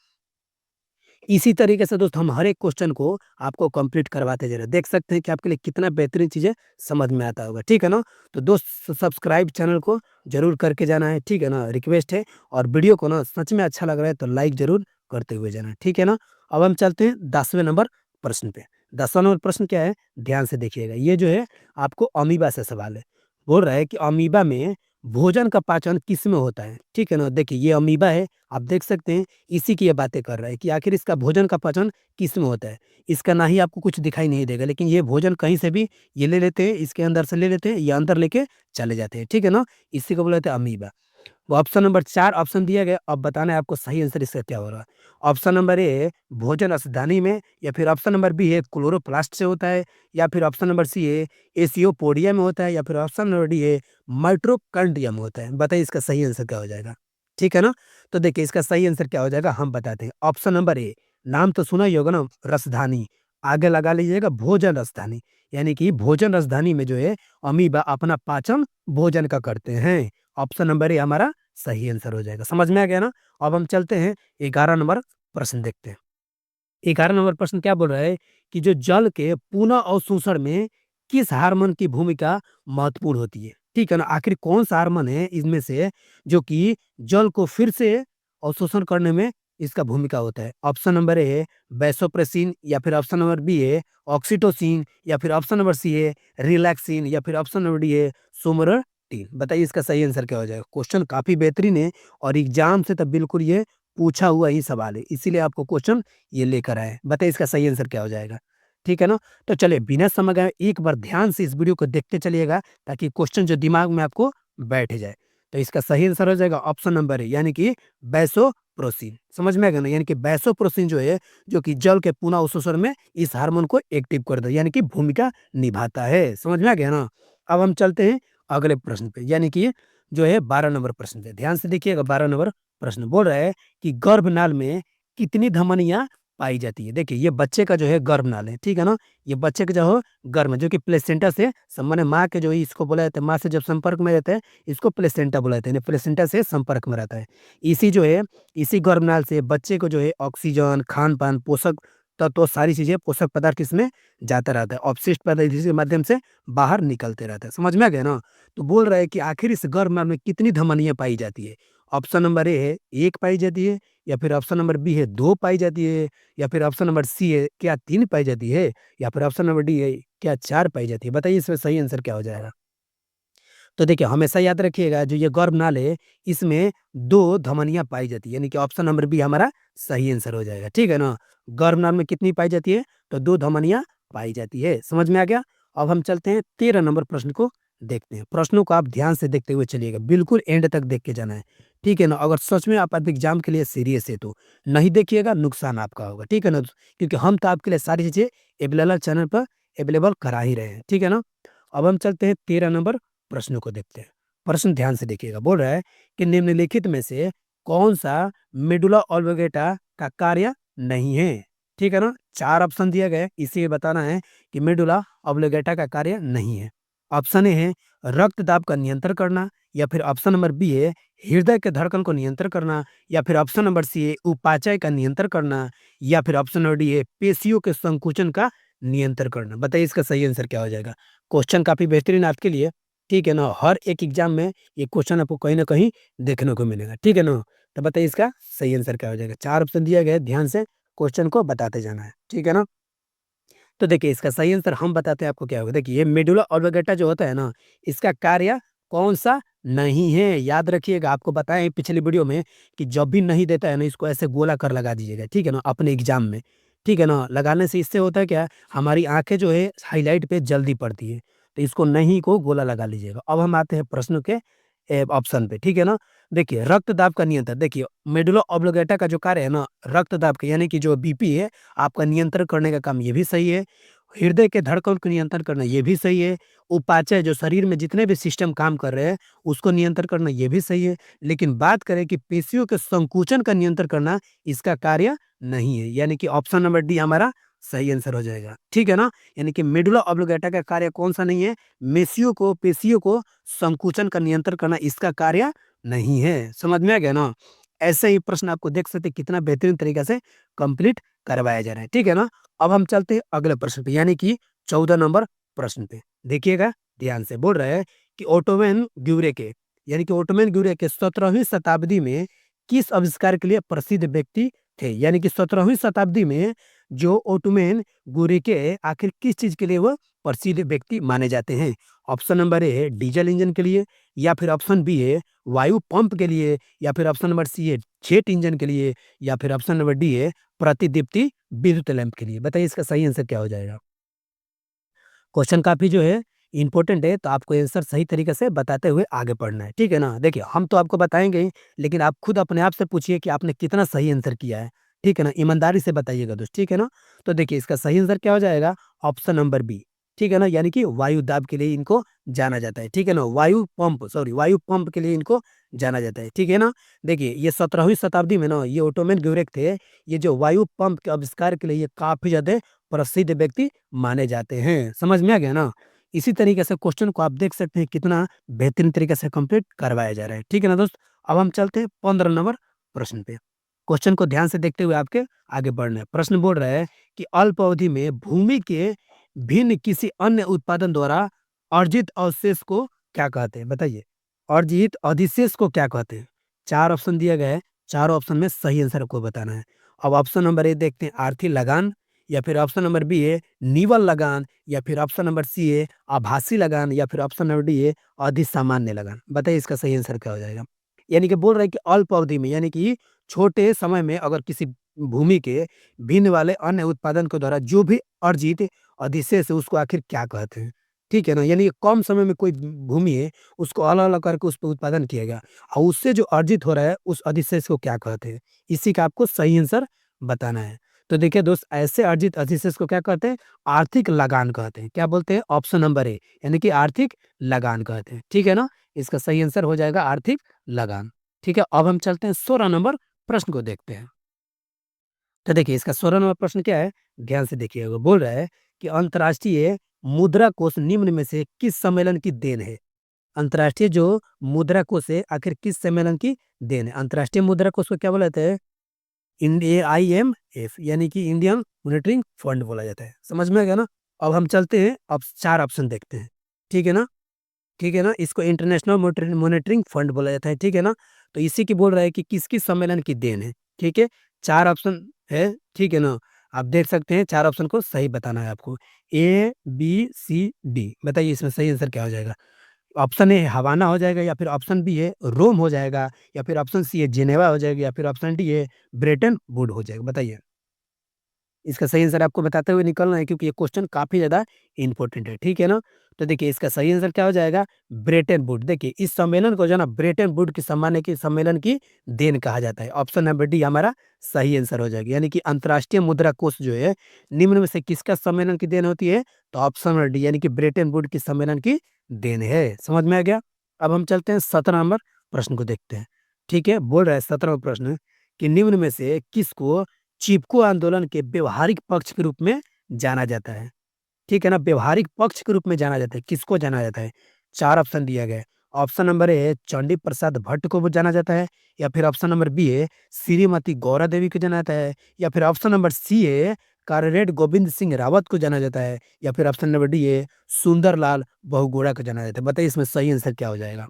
इसी तरीके से दोस्त हम हर एक क्वेश्चन को आपको कंप्लीट करवाते जा रहे हैं। देख सकते हैं कि आपके लिए कितना बेहतरीन चीज़ें समझ में आता होगा, ठीक है ना? तो दोस्त सब्सक्राइब चैनल को ज़रूर करके जाना है, ठीक है ना? रिक्वेस्ट है और वीडियो को ना सच में अच्छा लग रहा है तो लाइक ज़रूर करते हुए जाना है, ठीक है ना? अब हम चलते हैं 10वें नंबर प्रश्न पे। 10वां नंबर प्रश्न क्या है? ध्यान से देखिएगा। ये जो है आपको अमीबा से सवाल है। बोल रहा है कि अमीबा में भोजन का पाचन किसमें होता है? ठीक है ना? देखिए ये अमीबा है, आप देख सकते हैं इसी की ये बातें कर रहा है कि आखिर इसका भोजन का पाचन किसमें होता है। इसका ना ही आपको कुछ दिखाई नहीं देगा लेकिन ये भोजन कहीं से भी ये ले लेते हैं, इसके अंदर से ले लेते हैं, ये अंदर लेके चले जाते हैं, ठीक है ना? इसी को बोला जाता है अमीबा। वो ऑप्शन नंबर 4 ऑप्शन दिया गया, अब बताना है आपको सही आंसर इसका क्या होगा। ऑप्शन नंबर ए भोजन रसदानी में या फिर ऑप्शन नंबर बी है क्लोरोप्लास्ट से होता है या फिर ऑप्शन नंबर सी है एसियोपोडिया में होता है या फिर ऑप्शन नंबर डी है माइटोकॉन्ड्रिया में होता है। बताइए इसका सही आंसर क्या हो जाएगा? ठीक है ना? तो देखिए इसका सही आंसर क्या हो जाएगा हम बताते हैं। ऑप्शन नंबर ए, नाम तो सुना ही होगा ना रसधानी, आगे लगा लीजिएगा भोजन रसधानी, यानी कि भोजन रसधानी में जो है अमीबा अपना पाचन भोजन का करते हैं। ऑप्शन नंबर ए हमारा सही आंसर हो जाएगा। समझ में आ गया ना? अब हम चलते हैं 11 नंबर प्रश्न देखते हैं। 11 नंबर प्रश्न क्या बोल रहा है कि जो जल के पुनः अवशोषण में किस हार्मोन की भूमिका महत्वपूर्ण होती है? ठीक है ना? आखिर कौन-सा हार्मोन है इनमें से जो कि जल को फिर से अवशोषण करने में इसका भूमिका होता है? ऑप्शन नंबर ए है वैसोप्रेसिन या फिर ऑप्शन नंबर बी है ऑक्सीटोसिन या फिर ऑप्शन नंबर सी है रिलैक्सिन या फिर ऑप्शन नंबर डी है सोमरोटिन। बताइए इसका सही आंसर क्या हो जाएगा? क्वेश्चन काफ़ी बेहतरीन है और एग्ज़ाम से तो बिल्कुल ये पूछा हुआ ही सवाल है। इसीलिए आपको क्वेश्चन ये लेकर आए हैं। बताइए इसका सही आंसर क्या हो जाएगा? ठीक है ना? तो चलिए बिना समय गए एक बार ध्यान से इस वीडियो को देखते चलिएगा ताकि क्वेश्चन जो दिमाग में आपको बैठ जाए। तो इसका सही आंसर हो जाएगा ऑप्शन नंबर ए यानी कि वैसोप्रेसिन। समझ में आ गया ना? यानी कि वैसोप्रेसिन जो है जो कि जल के पुनः अवशोषण में इस हार्मोन को एक्टिव कर दे यानी कि भूमिका निभाता है। समझ में आ गया ना? अब हम चलते हैं अगले प्रश्न पे यानी कि जो है 12 नंबर प्रश्न पे। ध्यान से देखिएगा 12 नंबर प्रश्न बोल रहा है कि गर्भनाल में कितनी धमनियाँ पाई जाती है? देखिए ये बच्चे का जो है गर्भनाल है, ठीक है ना? ये बच्चे का जो है गर्भ है जो कि प्लेसेंटा से माने माँ के जो है इसको बोला जाता है माँ से जब संपर्क में रहता है इसको प्लेसेंटा बोला जाता है, यानी प्लेसेंटा से संपर्क में रहता है। इसी जो है इसी गर्भनाल से बच्चे को जो है ऑक्सीजन, खान-पान, पोषक तत्व सारी चीज़ें पोषक पदार्थ इसमें जाता रहता है। अपशिष्ट पदार्थ इसी के माध्यम से बाहर निकलते रहता है। समझ में आ गया ना? तो बोल रहा है कि आखिर इस गर्भनाल में कितनी धमनियाँ पाई जाती है? ऑप्शन नंबर ए है 1 पाई जाती है या फिर ऑप्शन नंबर बी है 2 पाई जाती है या फिर ऑप्शन नंबर सी है क्या 3 पाई जाती है या फिर ऑप्शन नंबर डी है क्या 4 पाई जाती है? बताइए इसमें सही आंसर क्या हो जाएगा? तो देखिए हमेशा याद रखिएगा जो ये गर्भनाल है इसमें 2 धमनियाँ पाई जाती है यानी कि ऑप्शन नंबर बी हमारा सही आंसर हो जाएगा। ठीक है ना? गर्भनाल में कितनी पाई जाती है? तो 2 धमनियाँ पाई जाती है। समझ में आ गया? अब हम चलते हैं 13 नंबर प्रश्न को देखते हैं। प्रश्नों को आप ध्यान से देखते हुए चलिएगा। बिल्कुल एंड तक देख के जाना है। ठीक है ना? अगर सच में आप एग्ज़ाम के लिए सीरियस है तो। नहीं देखिएगा नुकसान आपका होगा। ठीक है ना? क्योंकि हम तो आपके लिए सारी चीज़ें अवेलेबल चैनल पर अवेलेबल करा ही रहे हैं। ठीक है ना? अब हम चलते हैं 13 नंबर प्रश्नों को देखते हैं। प्रश्न ध्यान से देखिएगा, बोल रहा है कि निम्नलिखित में से कौन-सा मेडुला ऑब्लिगेटा का कार्य नहीं है? ठीक है ना? 4 ऑप्शन दिए गए, इसी बताना है कि मेडुला ऑब्लिगेटा का कार्य नहीं है। ऑप्शन ए है रक्तदाब का नियंत्रण करना या फिर ऑप्शन नंबर बी है हृदय के धड़कन को नियंत्रण करना या फिर ऑप्शन नंबर सी है उपापचय का नियंत्रण करना या फिर ऑप्शन नंबर डी है पेशियों के संकुचन का नियंत्रण करना। बताइए इसका सही आंसर क्या हो जाएगा? क्वेश्चन काफ़ी बेहतरीन आपके लिए, ठीक है ना? हर एक एग्ज़ाम में ये क्वेश्चन आपको कहीं न कहीं देखने को मिलेगा, ठीक है ना? तो बताइए इसका सही आंसर क्या हो जाएगा? 4 ऑप्शन दिया गया है, ध्यान से क्वेश्चन को बताते जाना है, ठीक है ना? तो देखिए इसका सही आंसर हम बताते हैं आपको क्या होगा। देखिए ये मेडुला ऑब्लिगेटा जो होता है ना, इसका कार्य कौन-सा नहीं है? याद रखिएगा, आपको बताएँ पिछली वीडियो में कि जब भी नहीं देता है ना, इसको ऐसे गोला कर लगा दीजिएगा, ठीक है ना? अपने एग्ज़ाम में, ठीक है ना? लगाने से इससे होता है क्या, हमारी आँखें जो है हाइलाइट पे जल्दी पड़ती है, तो इसको नहीं को गोला लगा लीजिएगा। अब हम आते हैं प्रश्न के ऑप्शन पे, ठीक है ना? देखिए रक्तदाब का नियंत्रण, देखिए मेडुला ऑब्लिगेटा का जो कार्य है ना, रक्तदाब का यानी कि जो बीपी है, आपका नियंत्रण करने का काम ये भी सही है। हृदय के धड़कन को नियंत्रण करना ये भी सही है। उपापचय जो शरीर में जितने भी सिस्टम काम कर रहे हैं, उसको नियंत्रण करना ये भी सही है। लेकिन बात करें कि पेशियों के संकुचन का नियंत्रण करना, इसका कार्य नहीं है। यानी कि ऑप्शन नंबर डी हमारा सही आंसर हो जाएगा। ठीक है ना? यानी कि मेडुला ऑब्लिगेटा का कार्य कौन-सा नहीं है? पेशियों को संकुचन का नियंत्रण करना, इसका कार्य नहीं है। समझ में आ गया ना? ऐसे ही प्रश्न आपको देख सकते हैं कितना बेहतरीन तरीके से कंप्लीट करवाया जा रहा है। ठीक है ना? अब हम चलते हैं अगले प्रश्न पे, यानी कि 14 नंबर प्रश्न पे। देखिएगा ध्यान से, बोल रहा है कि ओटोमैन ग्यूरेके, यानी कि ओटोमैन ग्यूरेके 17वीं शताब्दी में किस आविष्कार के लिए प्रसिद्ध व्यक्ति थे? यानी कि 17वीं शताब्दी में जो ओटोमैन ग्यूरेके आखिर किस चीज़ के लिए वो प्रसिद्ध व्यक्ति माने जाते हैं? ऑप्शन नंबर ए है डीजल इंजन के लिए, या फिर ऑप्शन बी है वायु पंप के लिए, या फिर ऑप्शन नंबर सी है जेट इंजन के लिए, या फिर ऑप्शन नंबर डी है प्रतिदीप्ति विद्युत लैंप के लिए। बताइए इसका सही आंसर क्या हो जाएगा? क्वेश्चन काफ़ी जो है इम्पोर्टेंट है, तो आपको आंसर सही तरीके से बताते हुए आगे पढ़ना है, ठीक है ना? देखिए हम तो आपको बताएँगे ही, लेकिन आप खुद अपने आप से पूछिए कि आपने कितना सही आंसर किया है, ठीक है ना? ईमानदारी से बताइएगा दोस्त, ठीक है ना? तो देखिए इसका सही आंसर क्या हो जाएगा? ऑप्शन नंबर बी, ठीक है ना? यानी कि वायु दाब के लिए इनको जाना जाता है, ठीक है ना? वायु पंप के लिए इनको जाना जाता है, ठीक है ना? देखिए ये 17वीं शताब्दी में ना ये ओटोमैन ग्यूरेक थे, ये जो वायु पंप के आविष्कार के लिए ये काफ़ी ज़्यादा प्रसिद्ध व्यक्ति माने जाते हैं। समझ में आ गया ना? इसी तरीके से क्वेश्चन को आप देख सकते हैं कितना बेहतरीन तरीके से कंप्लीट करवाया जा रहा है। ठीक है ना दोस्त? अब हम चलते हैं 15 नंबर प्रश्न पे। क्वेश्चन को ध्यान से देखते हुए आपके आगे बढ़ना है। प्रश्न बोल रहा है कि अल्प अवधि में भूमि के भिन्न किसी अन्य उत्पादन द्वारा अर्जित अवशेष को क्या कहते हैं? बताइए। अर्जित अधिशेष को क्या कहते हैं? 4 ऑप्शन दिया गया है, चारों ऑप्शन में सही आंसर आपको बताना है। अब ऑप्शन नंबर ए देखते हैं आर्थिक लगान, या फिर ऑप्शन नंबर बी है निवल लगान, या फिर ऑप्शन नंबर सी है आभासी लगान, या फिर ऑप्शन नंबर डी है अधिसामान्य लगान। बताइए इसका सही आंसर क्या हो जाएगा? यानी कि बोल रहा है कि अल्प अवधि में, यानी कि छोटे समय में अगर किसी भूमि के भिन्न वाले अन्य उत्पादन के द्वारा जो भी अर्जित अधिशेष है उसको आखिर क्या कहते हैं? ठीक है ना? यानी कि कम समय में कोई भूमि है, उसको अलग-अलग करके उस पे उत्पादन किया गया और उससे जो अर्जित हो रहा है उस अधिशेष को क्या कहते हैं? इसी का आपको सही आंसर बताना है। तो देखिए दोस्त, ऐसे अर्जित अधिशेष को क्या कहते हैं? आर्थिक लगान कहते हैं। क्या बोलते हैं? ऑप्शन नंबर ए, यानी कि आर्थिक लगान कहते हैं। ठीक है ना? इसका सही आंसर हो जाएगा आर्थिक लगान। ठीक है, अब हम चलते हैं 16 नंबर प्रश्न को देखते हैं। तो देखिए इसका 16 नंबर प्रश्न क्या है? ध्यान से देखिएगा। बोल रहा है कि अंतर्राष्ट्रीय मुद्रा कोष निम्न में से किस सम्मेलन की देन है? अंतर्राष्ट्रीय जो मुद्रा कोष है आखिर किस सम्मेलन की देन है? अंतर्राष्ट्रीय मुद्रा कोष को क्या बोला जाता है? IMF, यानी कि इंडियन मॉनेटरी फंड बोला जाता है। समझ में आ गया ना? अब हम चलते हैं, अब 4 ऑप्शन देखते हैं। ठीक है ना? ठीक है ना? इसको इंटरनेशनल मॉनेटरिंग फंड बोला जाता है, ठीक है ना? तो इसी की बोल रहा है कि किस-किस सम्मेलन की देन है, ठीक है? 4 ऑप्शन है, ठीक है ना? आप देख सकते हैं 4 ऑप्शन को सही बताना है आपको। ए, बी, सी, डी। बताइए इसमें सही आंसर क्या हो जाएगा? ऑप्शन ए हवाना हो जाएगा, या फिर ऑप्शन बी है रोम हो जाएगा, या फिर ऑप्शन सी है जेनेवा हो जाएगा, या फिर ऑप्शन डी है ब्रेटन वुड हो जाएगा। बताइए। इसका सही आंसर आपको बताते हुए निकलना है, क्योंकि ये क्वेश्चन काफ़ी ज़्यादा इम्पोर्टेंट है, ठीक है ना? तो देखिए इसका सही आंसर क्या हो जाएगा? Brayton would. देखिए इस सम्मेलन को जो है ना ब्रेटन वुड के सम्मान की सम्मेलन की देन कहा जाता है। ऑप्शन नंबर डी हमारा सही आंसर हो जाएगा। यानी कि अंतर्राष्ट्रीय मुद्रा कोष जो है निम्न में से किसका सम्मेलन की देन होती है? तो ऑप्शन नंबर डी, यानी कि ब्रेटन वुड की सम्मेलन की देन है। समझ में आ गया? अब हम चलते हैं 17 नंबर प्रश्न को देखते हैं। ठीक है? बोल रहा है 17वां प्रश्न कि निम्न में से किसको चिपको आंदोलन के व्यवहारिक पक्ष के रूप में जाना जाता है? ठीक है ना? व्यवहारिक पक्ष के रूप में जाना जाता है, किसको जाना जाता है? 4 ऑप्शन दिया गया है। ऑप्शन नंबर ए है चंडी प्रसाद भट्ट को जाना जाता है, या फिर ऑप्शन नंबर बी है श्रीमती गौरा देवी को जाना जाता है, या फिर ऑप्शन नंबर सी है कॉमरेड गोविंद सिंह रावत को जाना जाता है, या फिर ऑप्शन नंबर डी है सुंदरलाल बहुगुणा को जाना जाता है। बताइए इसमें सही आंसर क्या हो जाएगा?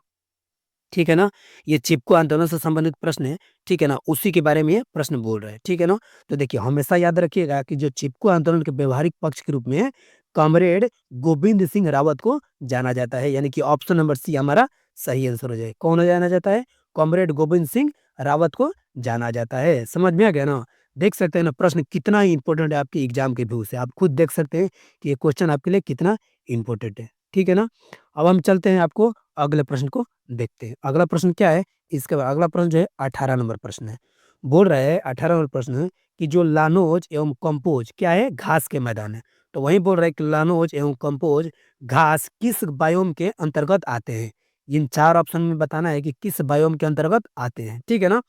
ठीक है ना? ये चिपको आंदोलन से संबंधित प्रश्न है, ठीक है ना? उसी के बारे में ये प्रश्न बोल रहा है, ठीक है ना? तो देखिए हमेशा याद रखिएगा कि जो चिपको आंदोलन के व्यावहारिक पक्ष के रूप में कॉमरेड गोविंद सिंह रावत को जाना जाता है, यानी कि ऑप्शन नंबर सी हमारा सही आंसर हो जाए। कौन जाना जाता है? कॉमरेड गोविंद सिंह रावत को जाना जाता है। समझ में आ गया ना? देख सकते हैं ना प्रश्न कितना इम्पोर्टेंट है आपके एग्जाम के व्यू से। आप खुद देख सकते हैं कि ये क्वेश्चन आपके लिए कितना इम्पोर्टेंट है, ठीक है ना? अब हम चलते हैं आपको अगले प्रश्न को देखते हैं। अगला प्रश्न क्या है? इसके बाद अगला प्रश्न जो है 18 नंबर प्रश्न है। बोल रहा है 18 नंबर प्रश्न कि जो लानोज एवं कंपोज क्या है? घास के मैदान है। तो वहीं बोल रहा है कि लानोज एवं कंपोज घास किस बायोम के अंतर्गत आते हैं? इन 4 ऑप्शन में बताना है कि किस बायोम के अंतर्गत आते हैं, ठीक है ना?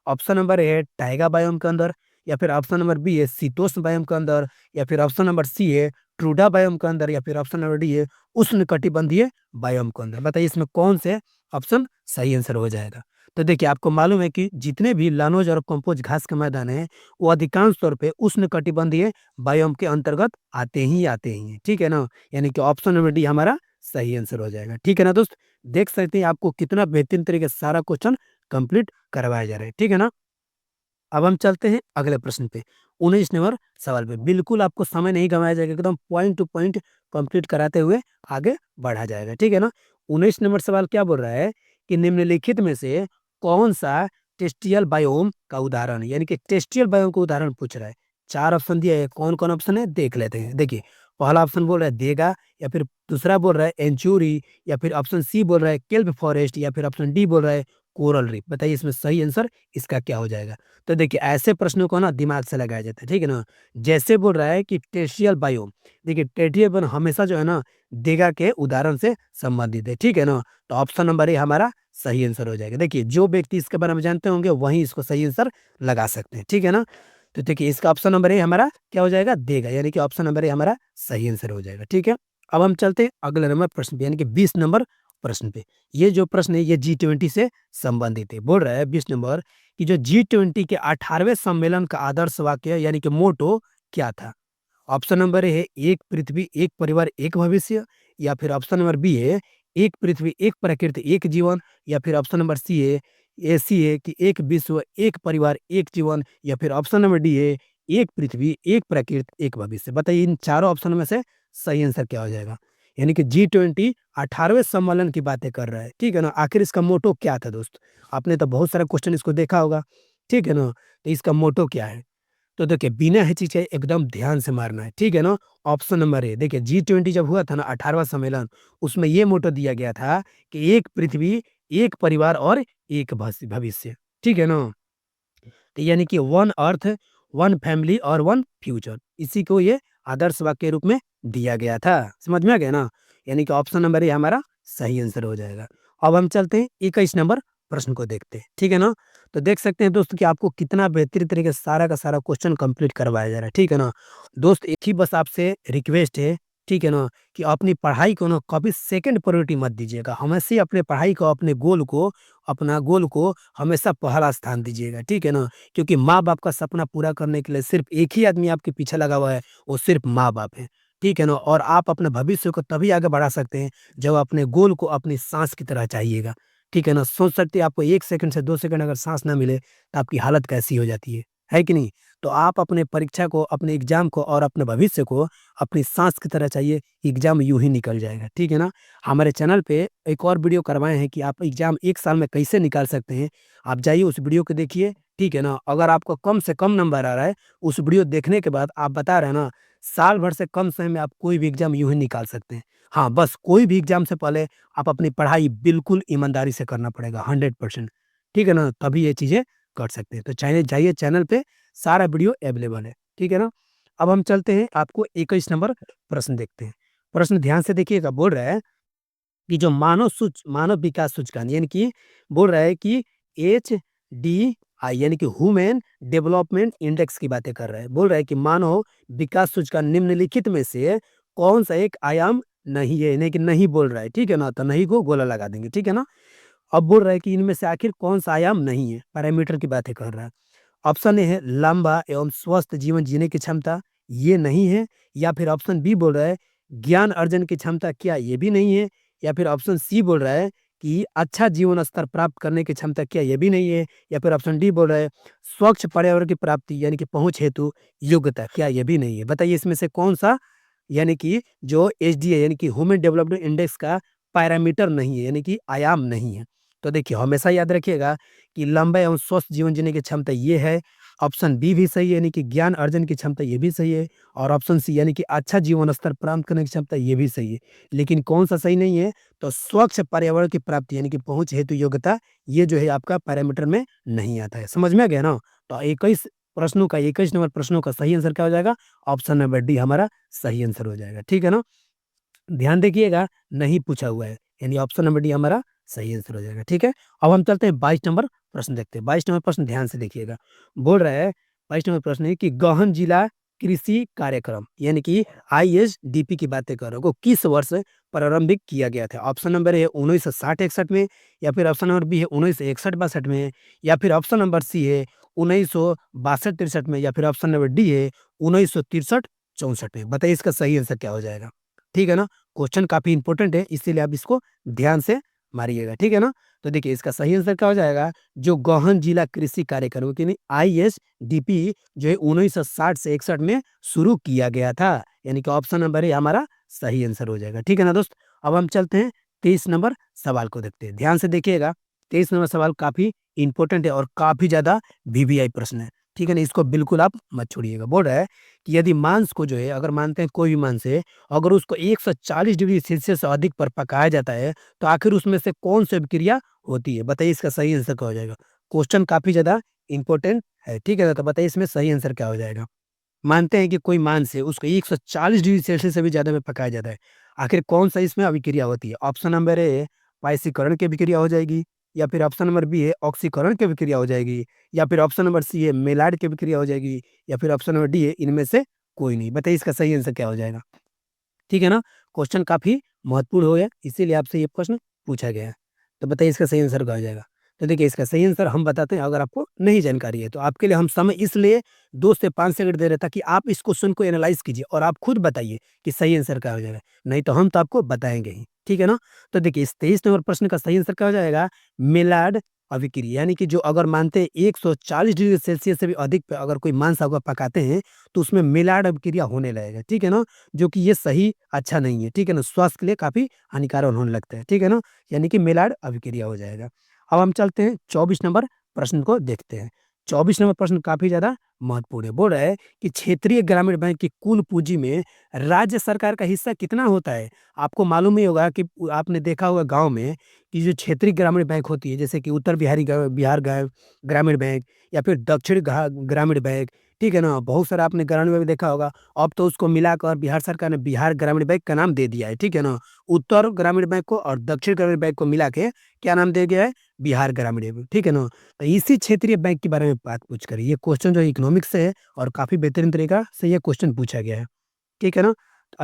ऑप्शन नंबर ए है टाइगा बायोम के अंदर, या फिर ऑप्शन नंबर बी है शीतोष्ण बायोम के अंदर, या फिर ऑप्शन नंबर सी है ट्रूडा बायोम के अंदर, या फिर ऑप्शन नंबर डी है उष्णकटिबंधीय बायोम के अंदर। बताइए इसमें कौन से ऑप्शन सही आंसर हो जाएगा? तो देखिए आपको मालूम है कि जितने भी लानोज और कंपोज घास के मैदान हैं वो अधिकांश तौर पे उष्णकटिबंधीय बायोम के अंतर्गत आते ही हैं, ठीक है ना? यानी कि ऑप्शन नंबर डी हमारा सही आंसर हो जाएगा, ठीक है ना दोस्त? देख सकते हैं आपको कितना बेहतरीन तरीके से सारा क्वेश्चन कंप्लीट करवाया जा रहा है, ठीक है ना? अब हम चलते हैं अगले प्रश्न पे, 19 नंबर सवाल पे। बिल्कुल आपको समय नहीं गंवाया जाएगा, एकदम पॉइंट टू पॉइंट कंप्लीट कराते हुए आगे बढ़ा जाएगा, ठीक है ना? 19 नंबर सवाल क्या बोल रहा है कि निम्नलिखित में से कौन-सा टेस्टियल बायोम का उदाहरण है? यानी कि टेस्टियल बायोम का उदाहरण पूछ रहा है। 4 ऑप्शन दिए हैं, कौन-कौन ऑप्शन है देख लेते हैं। देखिए, पहला ऑप्शन बोल रहा है देगा, या फिर दूसरा बोल रहा है एंचुरी, या फिर ऑप्शन सी बोल रहा है केल्प फॉरेस्ट, या फिर ऑप्शन डी बोल रहा है कोरल रीफ। बताइए इसमें सही आंसर इसका क्या हो जाएगा? तो देखिए ऐसे प्रश्नों को ना दिमाग से लगाया जाता है, ठीक है ना? जैसे बोल रहा है कि टेरेस्ट्रियल बायोम, देखिए टेरेस्ट्रियल बायोम हमेशा जो है ना देगा के उदाहरण से संबंधित है, ठीक है ना? तो ऑप्शन नंबर ए हमारा सही आंसर हो जाएगा। देखिए जो व्यक्ति इसके बारे में जानते होंगे वही इसको सही आंसर लगा सकते हैं, ठीक है ना? तो देखिए इसका ऑप्शन नंबर ए हमारा क्या हो जाएगा? देगा, यानी कि ऑप्शन नंबर ए हमारा सही आंसर हो जाएगा, ठीक है? अब हम चलते हैं अगले नंबर प्रश्न पे, यानी कि 20 नंबर प्रश्न पे। ये जो प्रश्न है ये जी20 से संबंधित है। बोल रहा है 20 नंबर कि जो जी20 के 18वें सम्मेलन का आदर्श वाक्य यानी कि मोटो क्या था? ऑप्शन नंबर ए है एक पृथ्वी, एक परिवार, एक भविष्य, या फिर ऑप्शन नंबर बी है एक पृथ्वी, एक प्रकृति, एक जीवन, या फिर ऑप्शन नंबर सी है कि एक विश्व, एक परिवार, एक जीवन, या फिर ऑप्शन नंबर डी है एक पृथ्वी, एक प्रकृति, एक भविष्य। बताइए इन चारों ऑप्शन में से सही आंसर क्या हो जाएगा? यानी कि जी20 18वें सम्मेलन की बातें कर रहा है, ठीक है ना? आखिर इसका मोटो क्या था दोस्त? आपने तो बहुत सारा क्वेश्चन इसको देखा होगा, ठीक है ना? तो इसका मोटो क्या है? तो देखिए बिना हिचकिचाए एकदम ध्यान से मारना है, ठीक है ना? ऑप्शन नंबर ए, देखिए जी20 जब हुआ था ना 18वां सम्मेलन, उसमें ये मोटो दिया गया था कि एक पृथ्वी, एक परिवार और एक भविष्य, ठीक है ना? तो यानी कि वन अर्थ, वन फैमिली और वन फ्यूचर, इसी को ये आदर्श वाक्य के रूप में दिया गया था। समझ में आ गया ना? यानी कि ऑप्शन नंबर ए हमारा सही आंसर हो जाएगा। अब हम चलते हैं 21 नंबर प्रश्न को देखते हैं, ठीक है ना? तो देख सकते हैं दोस्त कि आपको कितना बेहतरीन तरीके से सारा का सारा क्वेश्चन कंप्लीट करवाया जा रहा है, ठीक है ना? दोस्त एक ही बस आपसे रिक्वेस्ट है, ठीक है ना? कि अपनी पढ़ाई को ना कभी सेकंड प्रायोरिटी मत दीजिएगा। हमेशा अपने पढ़ाई को, अपना गोल को हमेशा पहला स्थान दीजिएगा, ठीक है ना? क्योंकि माँ-बाप का सपना पूरा करने के लिए सिर्फ़ एक ही आदमी आपके पीछे लगा हुआ है, वो सिर्फ़ माँ-बाप हैं, ठीक है ना? और आप अपने भविष्य को तभी आगे बढ़ा सकते हैं, जब अपने गोल को अपनी साँस की तरह चाहिएगा, ठीक है ना? सोच सकते हैं आपको 1 सेकंड से 2 सेकंड अगर साँस ना मिले, तो आपकी हालत कैसी हो जाती है कि नहीं? तो आप अपने परीक्षा को, अपने एग्ज़ाम को और अपने भविष्य को अपनी साँस की तरह चाहिए, एग्ज़ाम यूँ ही निकल जाएगा, ठीक है ना? हमारे चैनल पे एक और वीडियो करवाए हैं कि आप एग्ज़ाम 1 साल में कैसे निकाल सकते हैं। आप जाइए उस वीडियो को देखिए, ठीक है ना? अगर आपको कम से कम नंबर आ रहा है, उस वीडियो देखने के बाद आप बता रहे हैं ना, साल भर से कम समय में आप कोई भी एग्ज़ाम यूँ ही निकाल सकते हैं। हाँ, बस कोई भी एग्ज़ाम से पहले आप अपनी पढ़ाई बिल्कुल ईमानदारी से करना पड़ेगा 100%, ठीक है ना? तभी ये चीज़ें कर सकते हैं। तो जाइए चैनल पे सारा वीडियो अवेलेबल है, ठीक है ना? अब हम चलते हैं आपको 21 नंबर प्रश्न देखते हैं। प्रश्न ध्यान से देखिएगा, बोल रहा है कि जो मानव विकास सूचकांक यानी कि बोल रहा है कि एचडीआई यानी कि ह्यूमन डेवलपमेंट इंडेक्स की बातें कर रहा है। बोल रहा है कि मानव विकास सूचकांक निम्नलिखित में से कौन-सा एक आयाम नहीं है, यानी कि नहीं बोल रहा है, ठीक है ना? तो नहीं को गोला लगा देंगे, ठीक है ना? अब बोल रहा है कि इनमें से आखिर कौन-सा आयाम नहीं है, पैरामीटर की बातें कर रहा है। ऑप्शन ए है लंबा एवं स्वस्थ जीवन जीने की क्षमता, ये नहीं है, या फिर ऑप्शन बी बोल रहा है ज्ञान अर्जन की क्षमता, क्या ये भी नहीं है, या फिर ऑप्शन सी बोल रहा है कि अच्छा जीवन स्तर प्राप्त करने की क्षमता, क्या ये भी नहीं है? या फिर ऑप्शन डी बोल रहा है स्वच्छ पर्यावरण की प्राप्ति यानी कि पहुँच हेतु योग्यता, क्या ये भी नहीं है? बताइए इसमें से कौन-सा यानी कि जो एचडीए यानी कि ह्यूमन डेवलपमेंट इंडेक्स का पैरामीटर नहीं है, यानी कि आयाम नहीं है। तो देखिए हमेशा याद रखिएगा कि लंबा एवं स्वस्थ जीवन जीने की क्षमता ये है। ऑप्शन बी भी सही है यानी कि ज्ञान अर्जन की क्षमता ये भी सही है, और ऑप्शन सी यानी कि अच्छा जीवन स्तर प्राप्त करने की क्षमता ये भी सही है। लेकिन कौन-सा सही नहीं है? तो स्वच्छ पर्यावरण की प्राप्ति यानी कि पहुँच हेतु योग्यता, ये जो है आपका पैरामीटर में नहीं आता है। समझ में आ गया ना? तो 21 नंबर प्रश्नों का सही आंसर क्या हो जाएगा? ऑप्शन नंबर डी हमारा सही आंसर हो जाएगा। ठीक है ना? ध्यान देखिएगा, नहीं पूछा हुआ है, यानी ऑप्शन नंबर डी हमारा सही आंसर हो जाएगा, ठीक है? अब हम चलते हैं 22 नंबर प्रश्न देखते हैं। 22 नंबर प्रश्न ध्यान से देखिएगा। बोल रहा है 22 नंबर प्रश्न है कि गहन जिला कृषि कार्यक्रम यानी कि आईएसडीपी की बातें कर रहा हूँ, को किस वर्ष प्रारंभिक किया गया था? ऑप्शन नंबर ए 1960-61 में, या फिर ऑप्शन नंबर बी है 1961-62 में, या फिर ऑप्शन नंबर सी है 1962-63 में, या फिर ऑप्शन नंबर डी है 1963-64 में। बताइए इसका सही आंसर क्या हो जाएगा? ठीक है ना? क्वेश्चन काफ़ी इंपॉर्टेंट है, इसीलिए आप इसको ध्यान से मारिएगा, ठीक है ना? तो देखिए इसका सही आंसर क्या हो जाएगा? जो गहन जिला कृषि कार्यक्रम कि नहीं आईएसडीपी जो है 1960 से 61 में शुरू किया गया था, यानी कि ऑप्शन नंबर ए हमारा सही आंसर हो जाएगा, ठीक है ना दोस्त? अब हम चलते हैं 23 नंबर सवाल को देखते हैं। ध्यान से देखिएगा, 23 नंबर सवाल काफ़ी इंपॉर्टेंट है और काफ़ी ज़्यादा वीवीआई प्रश्न है, ठीक है ना? इसको बिल्कुल आप मत छोड़िएगा। बोल रहा है कि यदि मांस को जो है अगर मानते हैं कोई भी मांस है, अगर उसको 140 डिग्री सेल्सियस से अधिक पर पकाया जाता है, तो आखिर उसमें से कौन-सी अभिक्रिया होती है? बताइए इसका सही आंसर क्या हो जाएगा? क्वेश्चन काफ़ी ज़्यादा इम्पोर्टेंट है, ठीक है ना? तो बताइए इसमें सही आंसर क्या हो जाएगा? मानते हैं कि कोई मांस है, उसको 140 डिग्री सेल्सियस से भी ज़्यादा में पकाया जाता है। आखिर कौन-सा इसमें अभिक्रिया होती है? ऑप्शन नंबर ए वाष्पीकरण की अभिक्रिया हो जाएगी, या फिर ऑप्शन नंबर बी है ऑक्सीकरण की अभिक्रिया हो जाएगी, या फिर ऑप्शन नंबर सी है मेलाइड की अभिक्रिया हो जाएगी, या फिर ऑप्शन नंबर डी है इनमें से कोई नहीं। बताइए इसका सही आंसर क्या हो जाएगा? ठीक है ना? क्वेश्चन काफ़ी महत्वपूर्ण हो गया, इसीलिए आपसे ये प्रश्न पूछा गया है। तो बताइए इसका सही आंसर क्या हो जाएगा? तो देखिए इसका सही आंसर हम बताते हैं, अगर आपको नहीं जानकारी है, तो आपके लिए हम समय इसलिए 2 से 5 सेकंड दे रहे हैं ताकि आप इस क्वेश्चन को एनालाइज़ कीजिए और आप खुद बताइए कि सही आंसर क्या हो जाएगा। नहीं तो हम तो आपको बताएँगे ही, ठीक है ना? तो देखिए इस 23 नंबर प्रश्न का सही आंसर क्या हो जाएगा? मेलार्ड अभिक्रिया, यानी कि जो अगर मानते हैं 140 डिग्री सेल्सियस से भी अधिक पे अगर कोई मांस अगर पकाते हैं, तो उसमें मेलार्ड अभिक्रिया होने लगेगा, ठीक है ना? जो कि ये सही अच्छा नहीं है, ठीक है ना? स्वास्थ्य के लिए काफ़ी हानिकारक होने लगता है, ठीक है ना? यानी कि मेलार्ड अभिक्रिया हो जाएगा। अब हम चलते हैं 24 नंबर प्रश्न को देखते हैं। 24 नंबर प्रश्न काफ़ी ज़्यादा महत्वपूर्ण है। बोल रहा है कि क्षेत्रीय ग्रामीण बैंक की कुल पूँजी में राज्य सरकार का हिस्सा कितना होता है? आपको मालूम ही होगा कि आपने देखा होगा गाँव में कि जो क्षेत्रीय ग्रामीण बैंक होती है, जैसे कि उत्तर बिहार ग्रामीण बैंक, या फिर दक्षिण ग्रामीण बैंक, ठीक है ना? बहुत सारा आपने ग्रामीण बैंक देखा होगा। अब तो उसको मिलाकर बिहार सरकार ने बिहार ग्रामीण बैंक का नाम दे दिया है, ठीक है ना? उत्तर ग्रामीण बैंक को और दक्षिण ग्रामीण बैंक को मिला के क्या नाम दिया गया है? बिहार ग्रामीण बैंक, ठीक है ना? तो इसी क्षेत्रीय बैंक के बारे में बात पूछ कर ये क्वेश्चन जो इकोनॉमिक्स से है और काफ़ी बेहतरीन तरीका से ये क्वेश्चन पूछा गया है, ठीक है ना?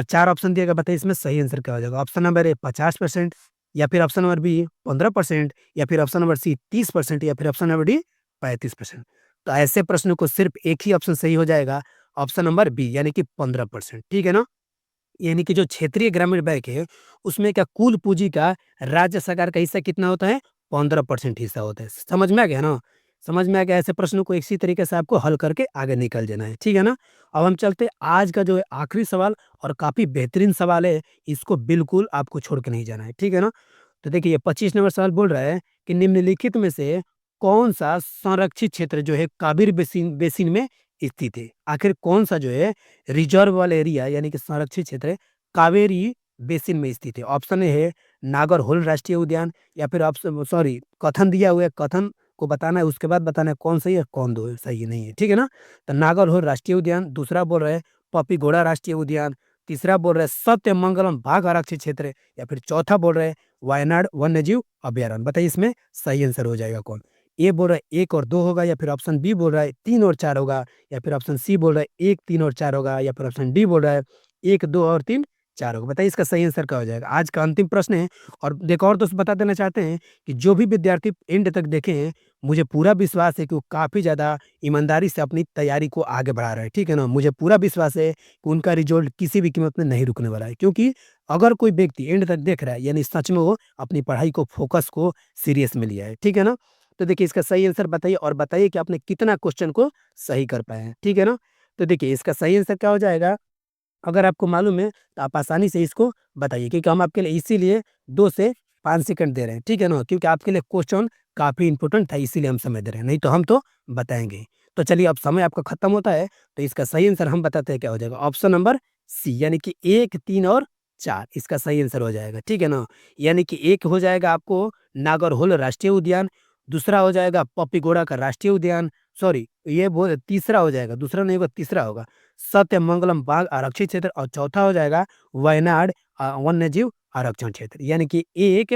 4 ऑप्शन दिया गया, बताइए इसमें सही आंसर क्या हो जाएगा? ऑप्शन नंबर ए 50%, या फिर ऑप्शन नंबर बी 15%, या फिर ऑप्शन नंबर सी 30%, या फिर ऑप्शन नंबर डी 35%। तो ऐसे प्रश्नों को सिर्फ एक ही ऑप्शन सही हो जाएगा, ऑप्शन नंबर बी यानी कि 15%, ठीक है ना? यानी कि जो क्षेत्रीय ग्रामीण बैंक है, उसमें क्या कुल पूँजी का राज्य सरकार का हिस्सा कितना होता है? 15% हिस्सा होता है। समझ में आ गया ना? समझ में आ गया? ऐसे प्रश्नों को इसी तरीके से आपको हल करके आगे निकल जाना है, ठीक है ना? अब हम चलते हैं आज का जो है आखिरी सवाल, और काफ़ी बेहतरीन सवाल है, इसको बिल्कुल आपको छोड़ के नहीं जाना है, ठीक है ना? तो देखिए 25 नंबर सवाल बोल रहा है कि निम्नलिखित में से कौन-सा संरक्षित क्षेत्र जो है काबिर बेसिन बेसिन में स्थित है? आखिर कौन-सा जो है रिज़र्व वाला एरिया यानी कि संरक्षित क्षेत्र है, कावेरी बेसिन में स्थित है? ऑप्शन ए है नागरहोल राष्ट्रीय उद्यान, या फिर ऑप्शन सॉरी कथन दिया हुआ है, कथन को बताना है, उसके बाद बताना है कौन सही है, कौन दो सही नहीं है, ठीक है ना? तो नागरहोल राष्ट्रीय उद्यान, दूसरा बोल रहा है पपीगोड़ा राष्ट्रीय उद्यान, तीसरा बोल रहा है सत्यमंगलम बाघ आरक्षित क्षेत्र, या फिर चौथा बोल रहे हैं वायनाड वन्यजीव अभयारण्य। बताइए इसमें सही आंसर हो जाएगा कौन? ए बोल रहा है 1 और 2 होगा, या फिर ऑप्शन बी बोल रहा है 3 और 4 होगा, या फिर ऑप्शन सी बोल रहा है 1, 3 और 4 होगा, या फिर ऑप्शन डी बोल रहा है 1, 2 और 3, 4 होगा। बताइए इसका सही आंसर क्या हो जाएगा? आज का अंतिम प्रश्न है, और एक और दोस्त बता देना चाहते हैं कि जो भी विद्यार्थी एंड तक देखे हैं, मुझे पूरा विश्वास है कि वो काफ़ी ज़्यादा ईमानदारी से अपनी तैयारी को आगे बढ़ा रहे हैं, ठीक है ना? मुझे पूरा विश्वास है कि उनका रिज़ल्ट किसी भी कीमत में नहीं रुकने वाला है, क्योंकि अगर कोई व्यक्ति एंड तक देख रहा है यानी सच में वो अपनी पढ़ाई को फोकस को सीरियस में लिया है, ठीक है ना? तो देखिए इसका सही आंसर बताइए और बताइए कि आपने कितना क्वेश्चन को सही कर पाए हैं, ठीक है ना? तो देखिए इसका सही आंसर क्या हो जाएगा, अगर आपको मालूम है तो आप आसानी से इसको बताइए, क्योंकि हम आपके लिए इसीलिए 2 से 5 सेकंड दे रहे हैं, ठीक है ना? क्योंकि आपके लिए क्वेश्चन काफ़ी इम्पोर्टेंट था, इसीलिए हम समय दे रहे हैं, नहीं तो हम तो बताएँगे ही। तो चलिए अब समय आपका खत्म होता है, तो इसका सही आंसर हम बताते हैं क्या हो जाएगा, ऑप्शन नंबर सी यानी कि 1, 3 और 4 इसका सही आंसर हो जाएगा, ठीक है ना? यानी कि एक हो जाएगा आपको नागरहोल राष्ट्रीय उद्यान, दूसरा हो जाएगा पप्पीगोड़ा का राष्ट्रीय उद्यान, सॉरी ये बोल तीसरा हो जाएगा, दूसरा नहीं होगा तीसरा होगा, सत्यमंगलम बाघ आरक्षित क्षेत्र और चौथा हो जाएगा वायनाड वन्यजीव आरक्षण क्षेत्र। यानी कि 1,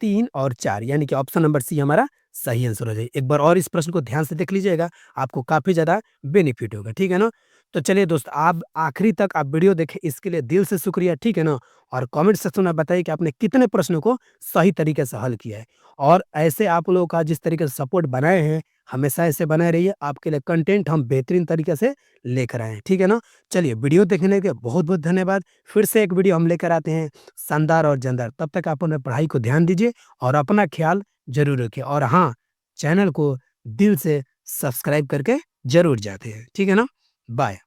3 और 4 यानी कि ऑप्शन नंबर सी हमारा सही आंसर हो जाए। एक बार और इस प्रश्न को ध्यान से देख लीजिएगा, आपको काफ़ी ज़्यादा बेनिफिट होगा, ठीक है ना? तो चलिए दोस्त आप आखिरी तक आप वीडियो देखें इसके लिए दिल से शुक्रिया, ठीक है ना? और कमेंट सेक्शन में बताइए कि आपने कितने प्रश्नों को सही तरीके से हल किया है। और ऐसे आप लोगों का जिस तरीके से सपोर्ट बनाए हैं, हमेशा ऐसे बनाए रहिए, आपके लिए कंटेंट हम बेहतरीन तरीके से लेकर आए हैं, ठीक है ना? चलिए वीडियो देखने के बहुत-बहुत धन्यवाद। फिर से एक वीडियो हम लेकर आते हैं शानदार और जानदार। तब तक आप अपने पढ़ाई को ध्यान दीजिए और अपना ख़्याल ज़रूर रखिए। और हाँ, चैनल को दिल से सब्सक्राइब करके ज़रूर जाते हैं। ठीक है ना? बाय।